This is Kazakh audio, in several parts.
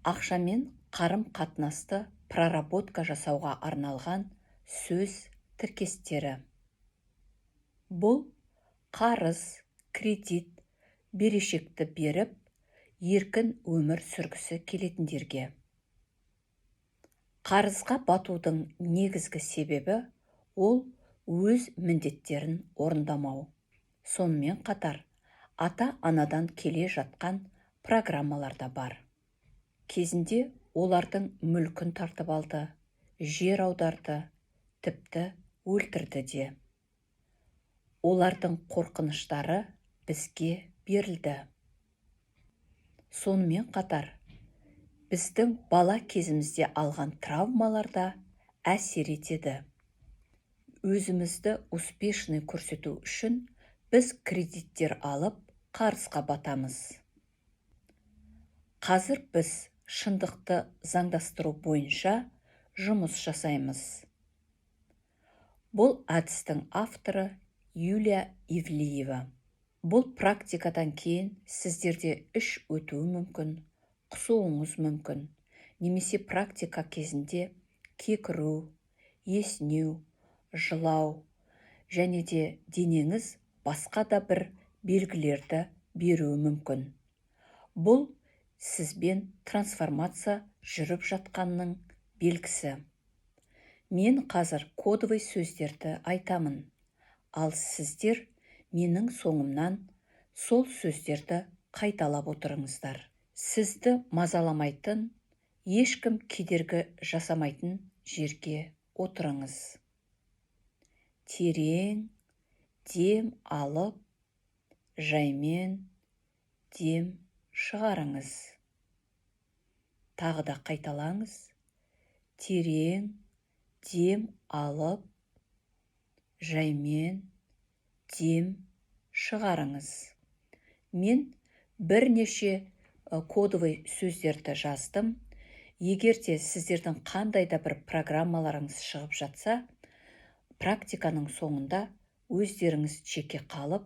ақшамен қарым-қатынасты проработка жасауға арналған сөз тіркестері. Бұл қарыз, кредит, берешекті беріп, еркін өмір сүргісі келетіндерге. Қарызға батудың негізгі себебі ол өз міндеттерін орындамау. Сонымен қатар, ата-анадан келе жатқан программалар да бар. Кезінде олардың мүлкін тартып алды, жер аударды, тіпті өлтірді де. Олардың қорқыныштары бізге берілді. Сонымен қатар, біздің бала кезімізде алған травмалар да әсер етеді. Өзімізді успешный көрсету үшін біз кредиттер алып, қарызға батамыз. Қазір біз шындықты заңдастыру бойынша жұмыс жасаймыз. Бұл әдістің авторы Юлия Ивлиева. Бұл практикадан кейін сіздерде іш өтуі мүмкін, құсуыңыз мүмкін, немесе практика кезінде кекіру, есінеу, жылау, және де денеңіз басқа да бір белгілерді беруі мүмкін. Бұл сізбен трансформация жүріп жатқанның белгісі. Мен қазір кодовый сөздерді айтамын, ал сіздер менің соңымнан сол сөздерді қайталап отырыңыздар. Сізді мазаламайтын, ешкім кедергі жасамайтын жерге отырыңыз. Терең дем алып, жаймен дем шығарыңыз. Тағы да қайталаңыз. Терең дем алып, жаймен дем шығарыңыз. Мен бірнеше кодовый сөздерді жаздым. Егерде сіздердің қандай да бір программаларыңыз шығып жатса, практиканың соңында өздеріңіз жеке қалып,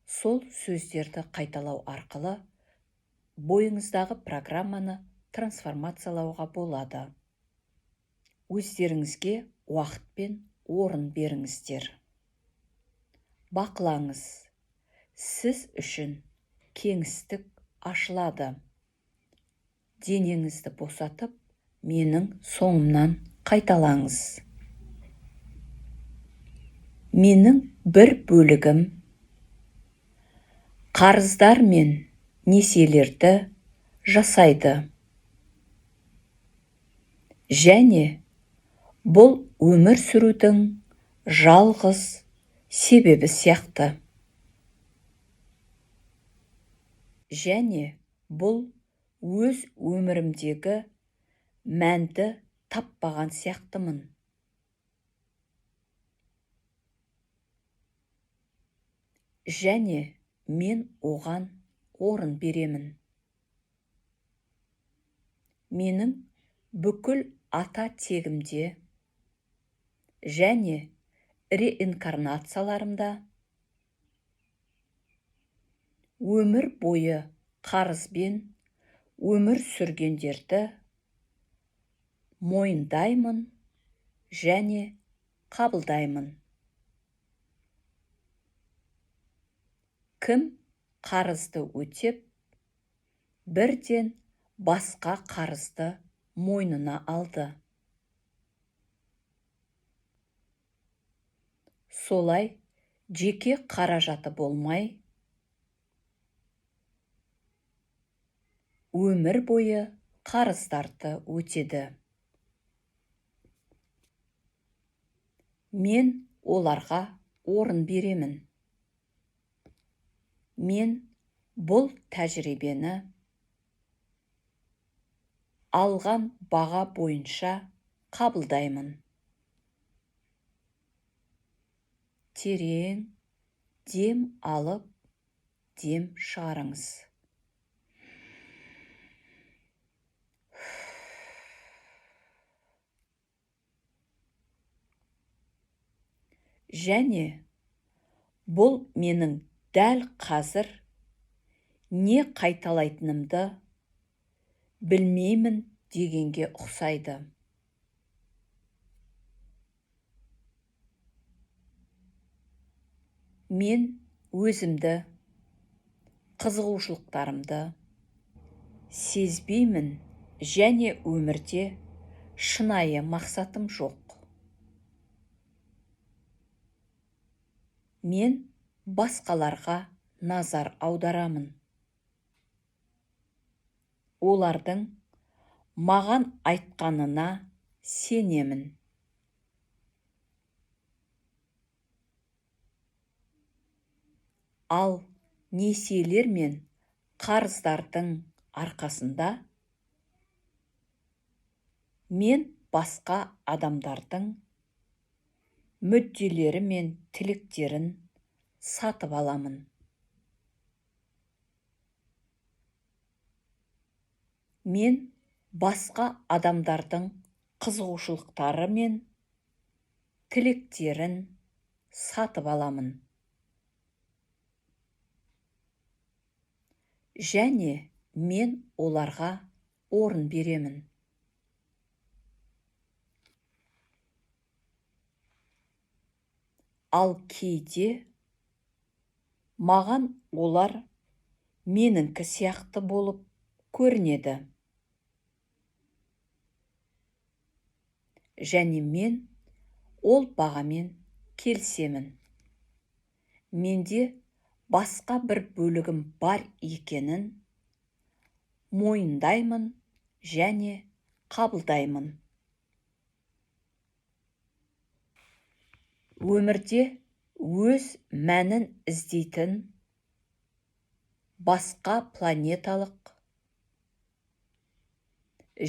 сол сөздерді қайталау арқылы бойыңыздағы программаны трансформациялауға болады. Өздеріңізге уақыт пен орын беріңіздер. Бақылаңыз. Сіз үшін кеңістік ашылады. Денеңізді босатып, менің соңымнан қайталаңыз. Менің бір бөлігім қарыздар мен несиелерді жасайды. Және бұл өмір сүрудің жалғыз себебі сияқты. Және бұл өз өмірімдегі мәнді таппаған сияқтымын. Және мен оған орын беремін. Менің бүкіл ата тегімде және реинкарнацияларымда өмір бойы қарызбен өмір сүргендерді мойындаймын және қабылдаймын. Кім қарызды өтеп, бірден басқа қарызды мойнына алды. Солай жеке қаражаты болмай, өмір бойы қарыздарды өтеді. Мен оларға орын беремін. Мен бұл тәжірибені алған баға бойынша қабылдаймын. Терең дем алып, дем шығарыңыз. Және бұл менің дәл қазір не қайталайтынымды, білмеймін дегенге ұқсайды. Мен өзімді, қызығушылықтарымды сезбеймін және өмірде шынайы мақсатым жоқ. Мен басқаларға назар аударамын. Олардың маған айтқанына сенемін. Ал несиелер мен қарыздардың арқасында мен басқа адамдардың мүдделері мен тілектерін сатып аламын. Мен басқа адамдардың қызығушылықтары мен тілектерін сатып аламын. Және мен оларға орын беремін. Ал кейде маған олар меніңкі сияқты болып көрінеді. Және мен ол бағамен келісемін. Менде басқа бір бөлігім бар екенін мойындаймын және қабылдаймын. Өмірде өз мәнін іздейтін басқа планеталық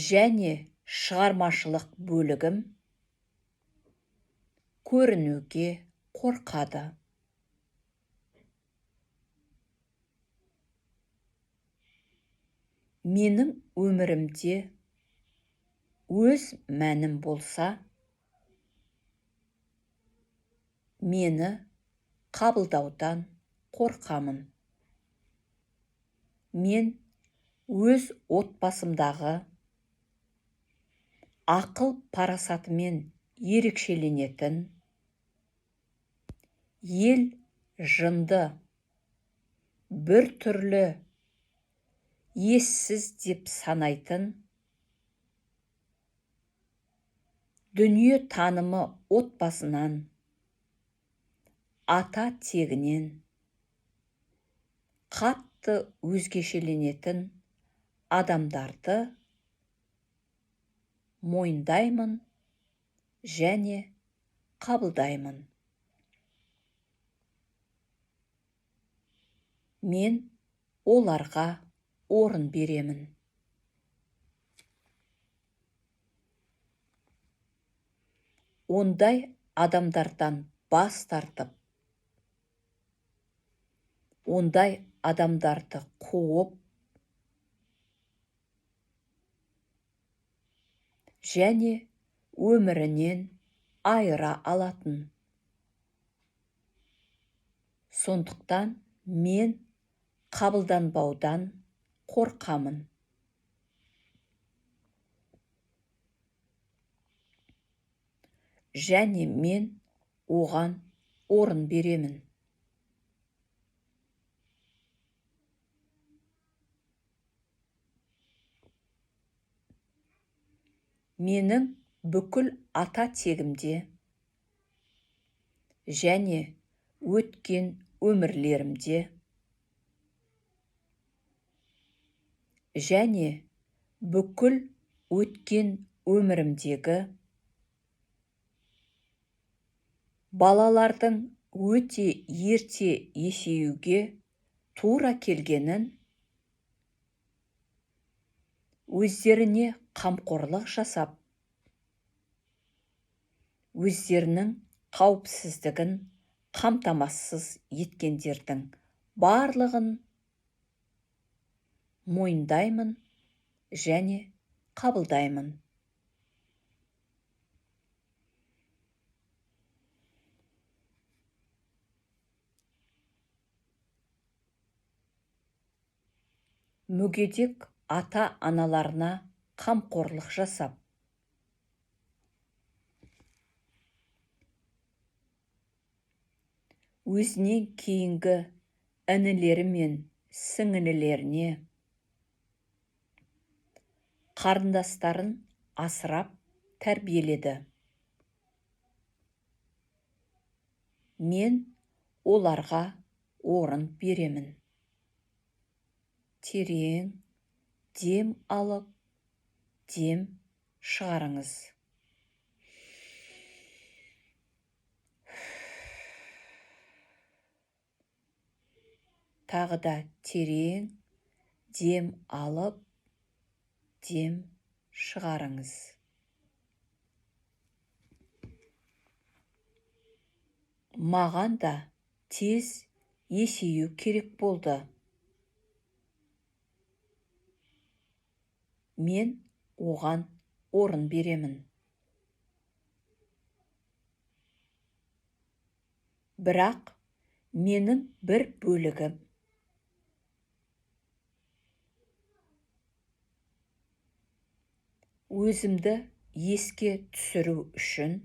және шығармашылық бөлігім көрінуге қорқады. Менің өмірімде өз мәнім болса, мені қабылдаудан қорқамын. Мен өз отбасымдағы ақыл парасатымен ерекшеленетін, ел жынды, бір түрлі ессіз деп санайтын, дүние танымы отбасынан, ата тегінен қатты өзгешеленетін адамдарды мойындаймын және қабылдаймын. Мен оларға орын беремін. Ондай адамдардан бас тартып, ондай адамдарды қуып және өмірінен айыра алатын. Сондықтан мен қабылданбаудан қорқамын. Және мен оған орын беремін. Менің бүкіл ата тегімде және өткен өмірлерімде және бүкіл өткен өмірімдегі балалардың өте ерте есеюге тура келгенін, өздеріне қамқорлық жасап, өздерінің қауіпсіздігін қамтамасыз еткендердің барлығын мойындаймын және қабылдаймын. мүгедек ата-аналарына қамқорлық жасап, өзінен кейінгі інілері мен сіңілілеріне, қарындастарын асырап тәрбиеледі. Мен оларға орын беремін. Терең дем алып, дем шығарыңыз. Тағы да терең дем алып, дем шығарыңыз. Маған да тез есею керек болды. Мен оған орын беремін. Бірақ менің бір бөлігім өзімді еске түсіру үшін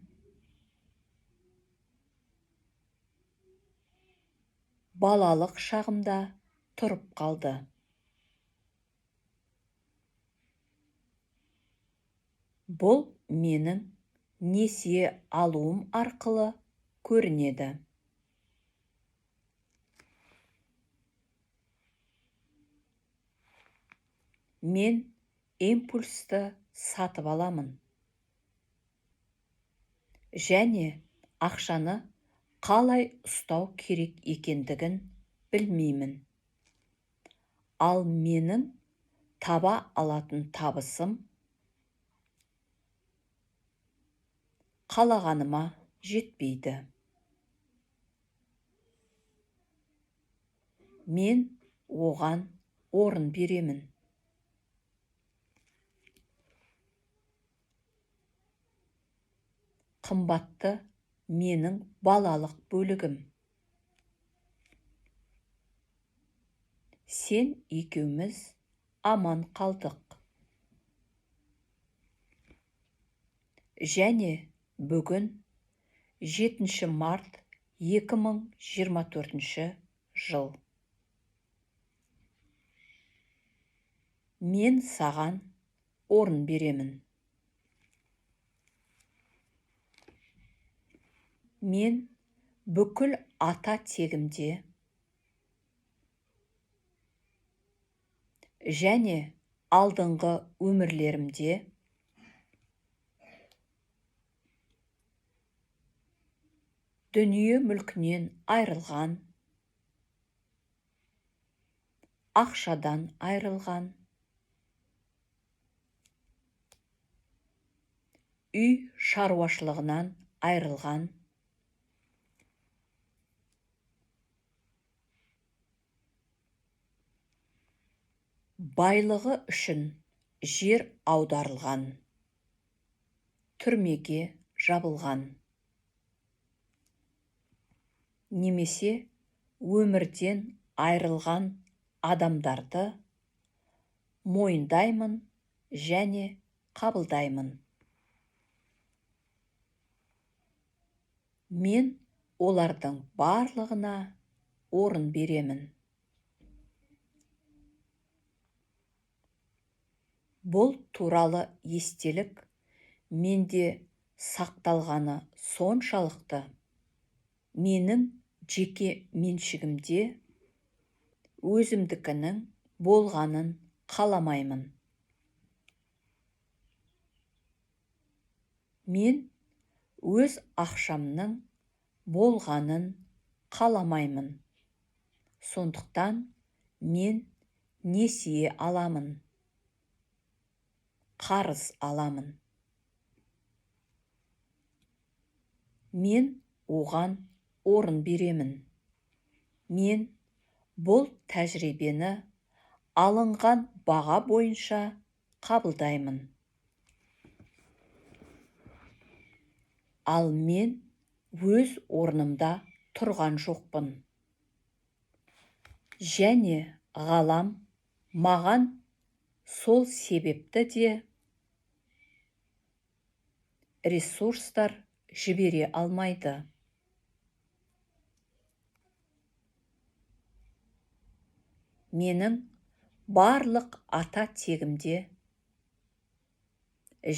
балалық шағымда тұрып қалды. Бұл менің несие алуым арқылы көрінеді. Мен импульсті сатып аламын. Және ақшаны қалай ұстау керек екендігін білмеймін. Ал менің таба алатын табысым қалағаныма жетпейді. Мен оған орын беремін. Қымбатты менің балалық бөлігім. Сен екеуміз аман қалдық. Және бүгін 7 март 2024 жыл. Мен саған орын беремін. Мен бүкіл ата тегімде және алдыңғы өмірлерімде дүние мүлкінен айрылған, ақшадан айрылған, үй шаруашылығынан айрылған, байлығы үшін жер аударылған, түрмеге жабылған, немесе өмірден айрылған адамдарды мойындаймын және қабылдаймын. Мен олардың барлығына орын беремін. Бұл туралы естелік менде сақталғаны соншалықты, менің жеке меншігімде өзімдікінің болғанын қаламаймын. Мен өз ақшамның болғанын қаламаймын. Сондықтан мен несие аламын. Қарыз аламын. Мен оған орын беремін. Мен бұл тәжірибені алынған баға бойынша қабылдаймын. Ал мен өз орнымда тұрған жоқпын. Және ғалам маған сол себепті де ресурстар жібере алмайды. Менің барлық ата тегімде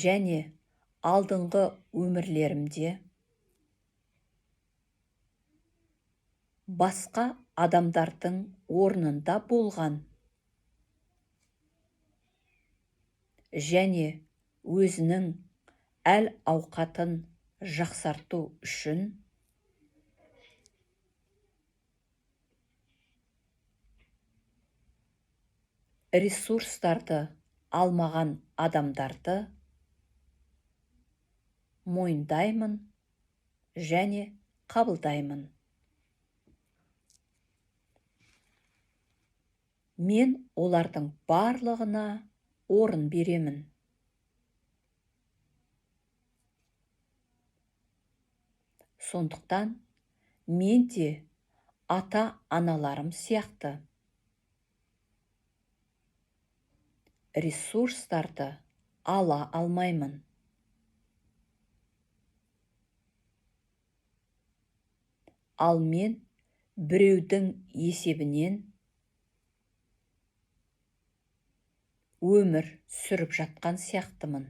және алдыңғы өмірлерімде басқа адамдардың орнында болған және өзінің әл-ауқатын жақсарту үшін ресурстарды алмаған адамдарды мойындаймын және қабылдаймын. Мен олардың барлығына орын беремін. Сондықтан мен де ата-аналарым сияқты ресурстарды ала алмаймын. Ал мен біреудің есебінен өмір сүріп жатқан сияқтымын.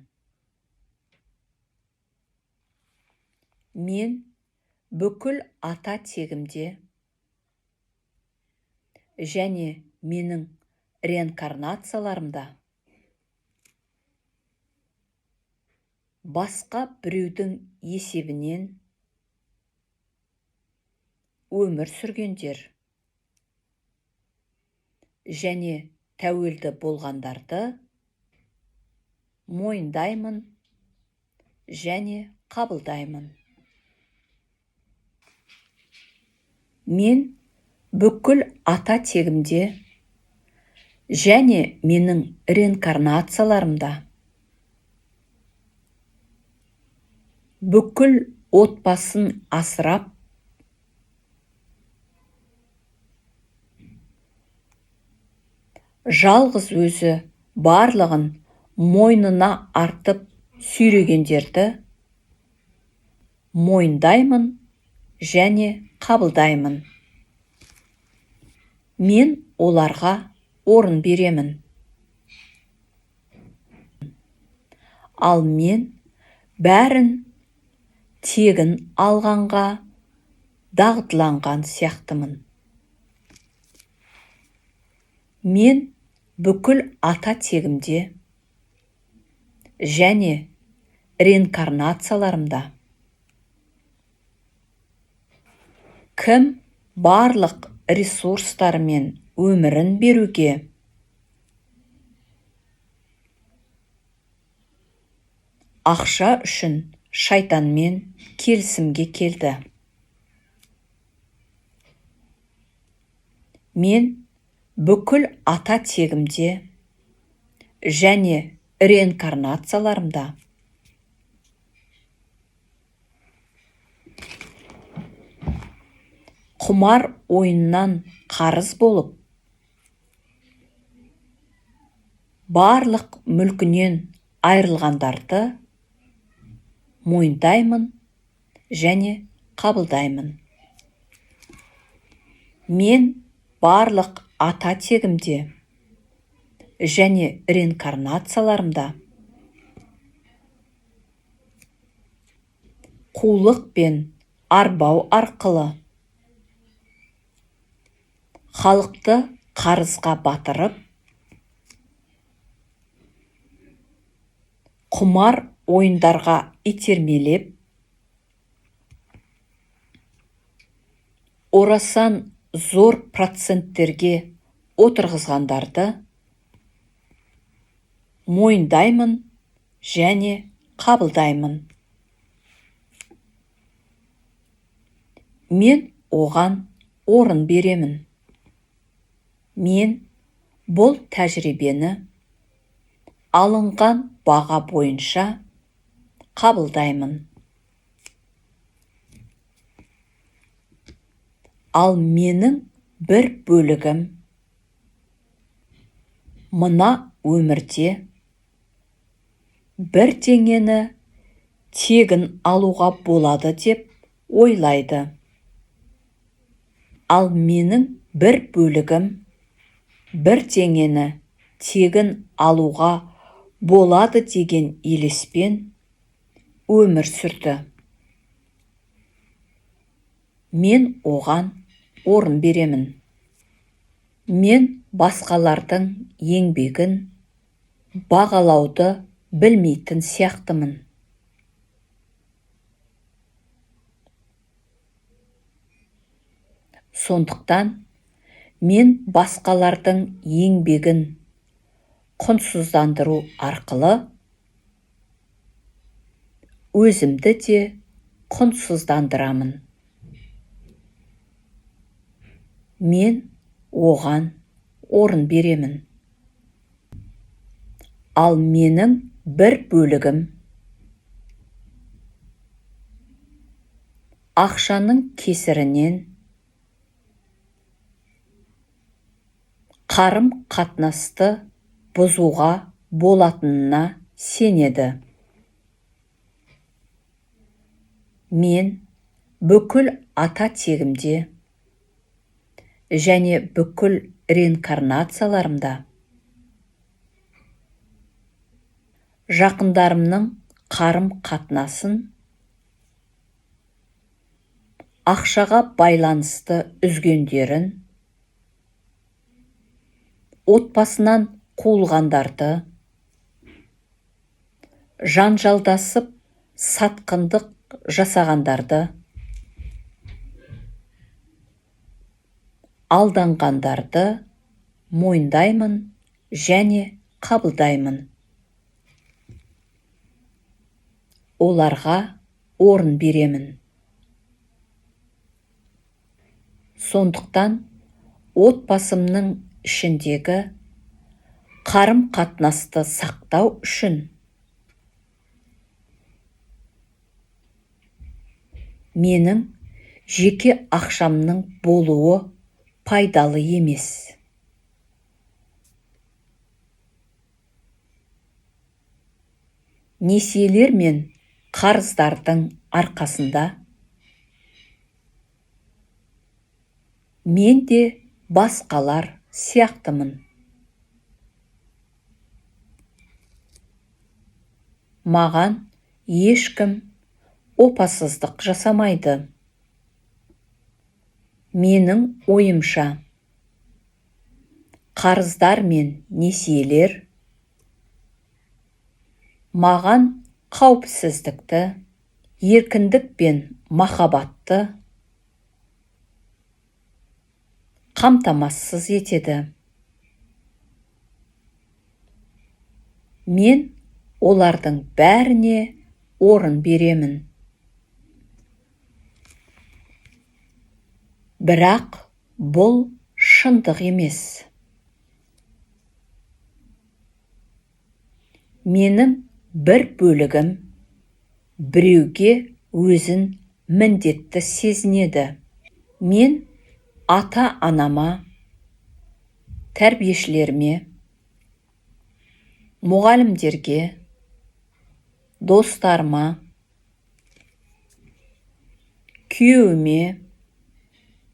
Мен бүкіл ата тегімде және менің реинкарнацияларымда басқа біреудің есебінен өмір сүргендер және тәуелді болғандарды мойындаймын және қабылдаймын. Мен бүкіл ата тегімде және менің реинкарнацияларымда бүкіл отбасын асырап, жалғыз өзі барлығын мойнына артып сүйрегендерді мойындаймын және қабылдаймын. Мен оларға орын беремін. Ал мен бәрін тегін алғанға дағдыланған сияқтымын. Мен бүкіл ата тегімде және реинкарнацияларымда кім барлық ресурстары мен өмірін беруге ақша үшін шайтанмен келісімге келді. Мен бүкіл ата тегімде және реинкарнацияларымда құмар ойыннан қарыз болып, барлық мүлкінен айырылғандарды мойындаймын және қабылдаймын. Мен барлық ата тегімде және реинкарнацияларымда қулық пен арбау арқылы халықты қарызға батырып, құмар ойындарға итермелеп, орасан зор проценттерге отырғызғандарды мойындаймын және қабылдаймын. Мен оған орын беремін. Мен бұл тәжірибені алынған баға бойынша қабылдаймын. Ал менің бір бөлігім мына өмірде бір теңгені тегін алуға болады деп ойлайды. Ал менің бір бөлігім бір теңгені тегін алуға болады деген елеспен өмір сүрді. Мен оған орын беремін. Мен басқалардың еңбегін бағалауды білмейтін сияқтымын. Сондықтан мен басқалардың еңбегін құнсыздандыру арқылы өзімді де құнсыздандырамын. Мен оған орын беремін. Ал менің бір бөлігім ақшаның кесірінен қарым-қатынасты бұзуға болатынына сенеді. Мен бүкіл ата тегімде және бүкіл реинкарнацияларымда жақындарымның қарым-қатынасын ақшаға байланысты үзгендерін, отбасынан қуылғандарды, жанжалдасып сатқындық жасағандарды, алданғандарды мойындаймын және қабылдаймын. Оларға орын беремін. Сондықтан отбасымның ішіндегі қарым-қатынасты сақтау үшін менің жеке ақшамның болуы пайдалы емес. Несиелер мен қарыздардың арқасында мен де басқалар сияқтымын. Маған ешкім опасыздық жасамайды. Менің ойымша, қарыздар мен несиелер маған қауіпсіздікті, еркіндік пен махаббатты қамтамасыз етеді. Мен олардың бәріне орын беремін. Бірақ бұл шындық емес. Менің бір бөлігім біреуге өзін міндетті сезінеді. Мен ата-анама, тәрбиешілеріме, мұғалімдерге, достарыма, күйеуіме,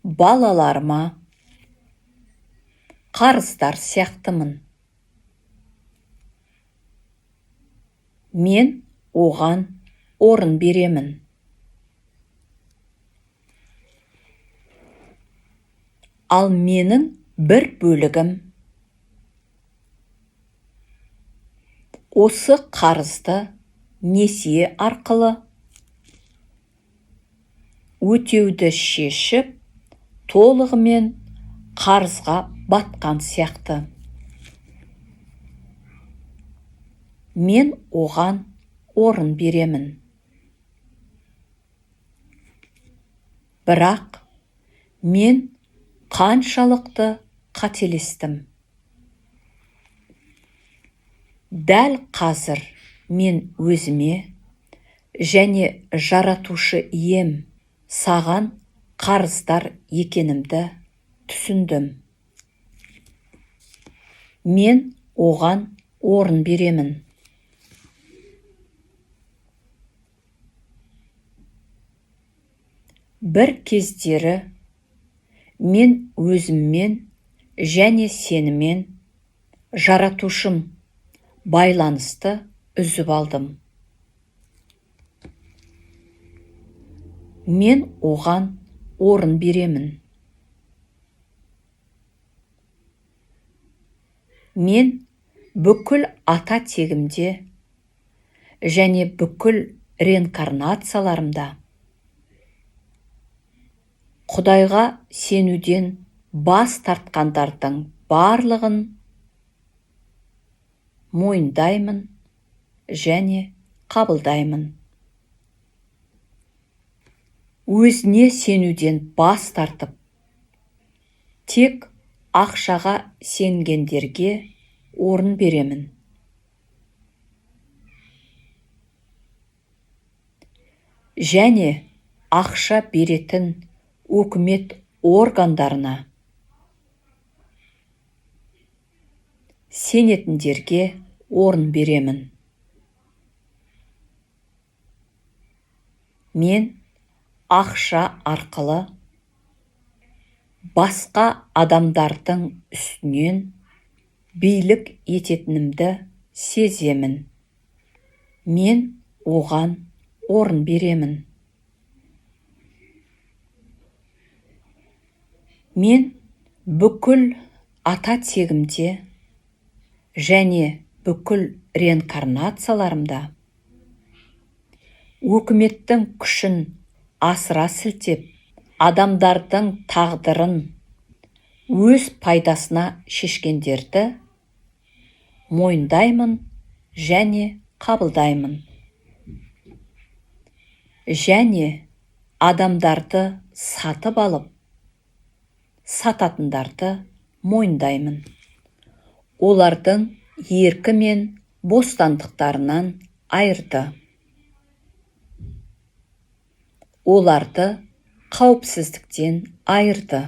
балаларыма қарыздар сияқтымын. Мен оған орын беремін. Ал менің бір бөлігім осы қарызды несие арқылы өтеуді шешіп, толығымен қарызға батқан сияқты. Мен оған орын беремін. Бірақ мен қаншалықты қателестім. Дәл қазір мен өзіме және жаратушы ием саған қарыздар екенімді түсіндім. Мен оған орын беремін. Бір кездері мен өзіммен және сенімен, жаратушым, байланысты үзіп алдым. Мен оған орын беремін. Мен бүкіл ата тегімде және бүкіл реинкарнацияларымда Құдайға сенуден бас тартқандардың барлығын мойындаймын және қабылдаймын. Өзіне сенуден бас тартып, тек ақшаға сенгендерге орын беремін. Және ақша беретін өкімет органдарына сенетіндерге орын беремін. Мен ақша арқылы басқа адамдардың үстінен билік ететінімді сеземін. Мен оған орын беремін. Мен бүкіл ата тегімде және бүкіл реинкарнацияларымда өкіметтің күшін асыра сілтеп, адамдардың тағдырын өз пайдасына шешкендерді мойындаймын және қабылдаймын. Және адамдарды сатып алып, сататындарды мойындаймын. Олардың еркі мен бостандықтарынан айырды. Оларды қауіпсіздіктен айырды.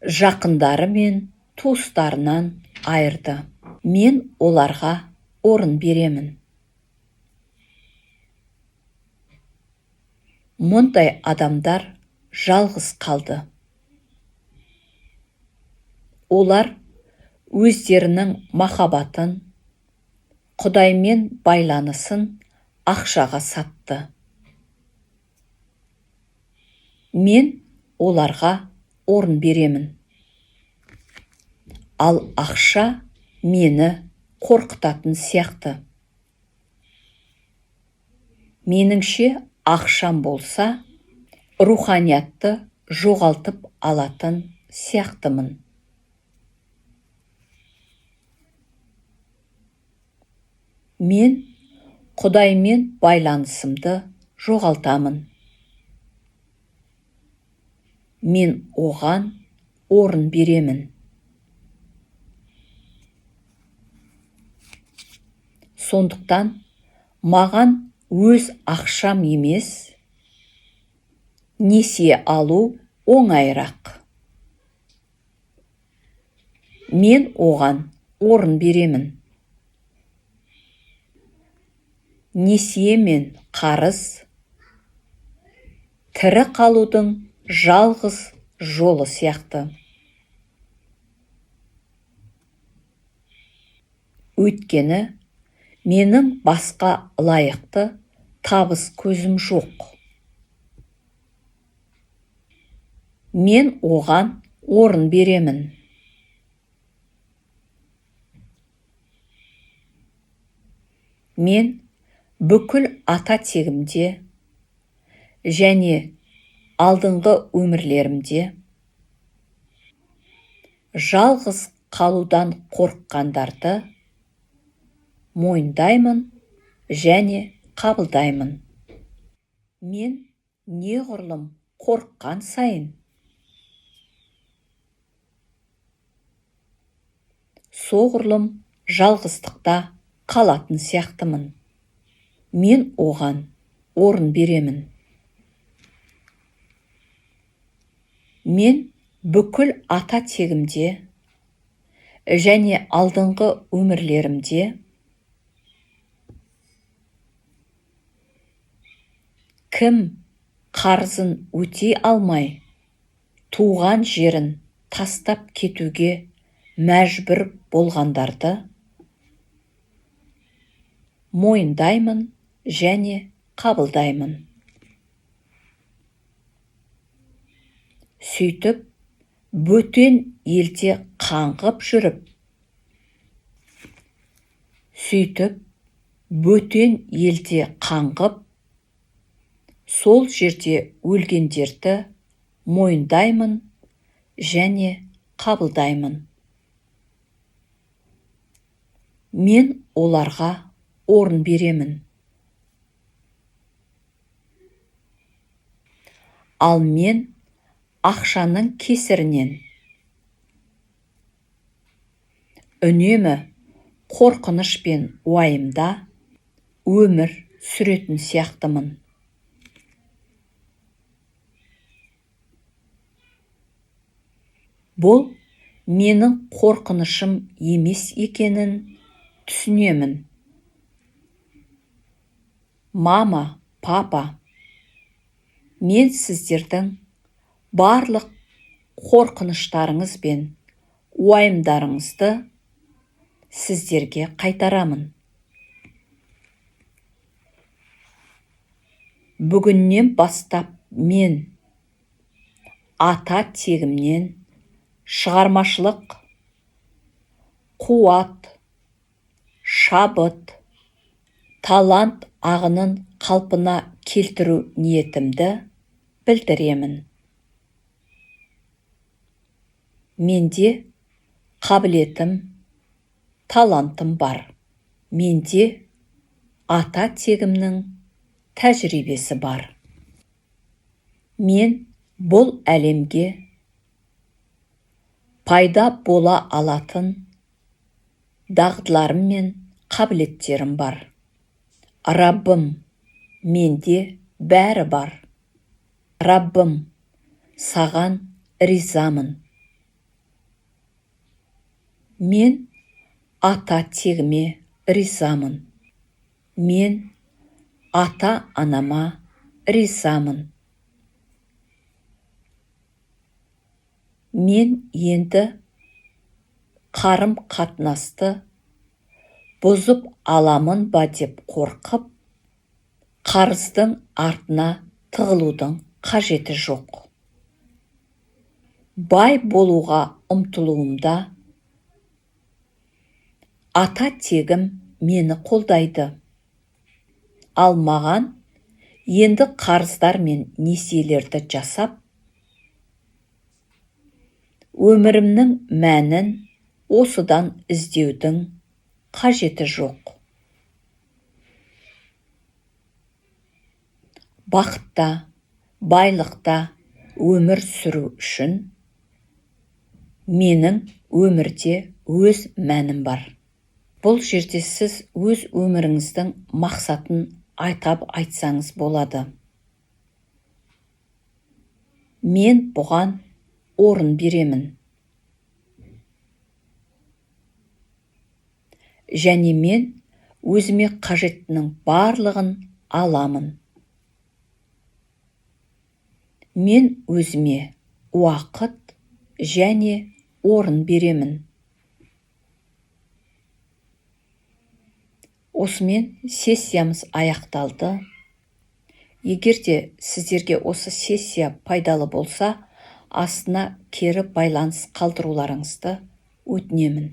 Жақындары мен туыстарынан айырды. Мен оларға орын беремін. Мұндай адамдар жалғыз қалды. Олар өздерінің махаббатын, Құдаймен байланысын ақшаға сатты. Мен оларға орын беремін. Ал ақша мені қорқытатын сияқты. Меніңше, ақшам болса, руханиятты жоғалтып алатын сияқтымын. Мен Құдаймен байланысымды жоғалтамын. Мен оған орын беремін. Сондықтан маған өз ақшам емес, несие алу оңайырақ. Мен оған орын беремін. Несие мен қарыз тірі қалудың жалғыз жолы сияқты. Өйткені менің басқа лайықты табыс көзім жоқ. Мен оған орын беремін. Мен бүкіл ата тегімде және алдыңғы өмірлерімде жалғыз қалудан қорыққандарды мойындаймын және қабылдаймын. Мен неғұрлым қорыққан сайын, соғұрлым жалғыздықта қалатын сияқтымын. Мен оған орын беремін. Мен бүкіл ата тегімде және алдыңғы өмірлерімде кім қарызын өтей алмай туған жерін тастап кетуге мәжбүр болғандарды мойындаймын және қабылдаймын. Сөйтіп, бөтен елде қаңғып жүріп, сол жерде өлгендерді мойындаймын және қабылдаймын. Мен оларға орын беремін. Ал мен ақшаның кесірінен үнемі қорқыныш пен уайымда өмір сүретін сияқтымын. Бұл менің қорқынышым емес екенін түсінемін. Мама, папа, мен сіздердің барлық қорқыныштарыңыз бен уайымдарыңызды сіздерге қайтарамын. Бүгіннен бастап мен ата тегімнен шығармашылық, қуат, шабыт, талант ағынын қалпына келтіру ниетімді білдіремін. Менде қабілетім, талантым бар. Менде ата тегімнің тәжірибесі бар. Мен бұл әлемге пайда бола алатын дағдыларым мен қабілеттерім бар. Раббым, менде бәрі бар. Раббым, саған ризамын. Мен ата тегіме ризамын. Мен ата анама ризамын. Мен енді қарым қатынасты бұзып аламын ба деп қорқып, қарыздың артына тығылудың қажеті жоқ. Бай болуға ұмтылуымда ата тегім мені қолдайды. Ал маған енді қарыздар мен несиелерді жасап, өмірімнің мәнін осыдан іздеудің қажеті жоқ. Бақытта, байлықта өмір сүру үшін менің өмірде өз мәнім бар. Бұл жерде сіз өз өміріңіздің мақсатын айтсаңыз болады. Мен бұған орын беремін. Және мен өзіме қажеттінің барлығын аламын. Мен өзіме уақыт және орын беремін. Осымен сессиямыз аяқталды. Егер де сіздерге осы сессия пайдалы болса, астына кері байланыс қалдыруларыңызды өтінемін.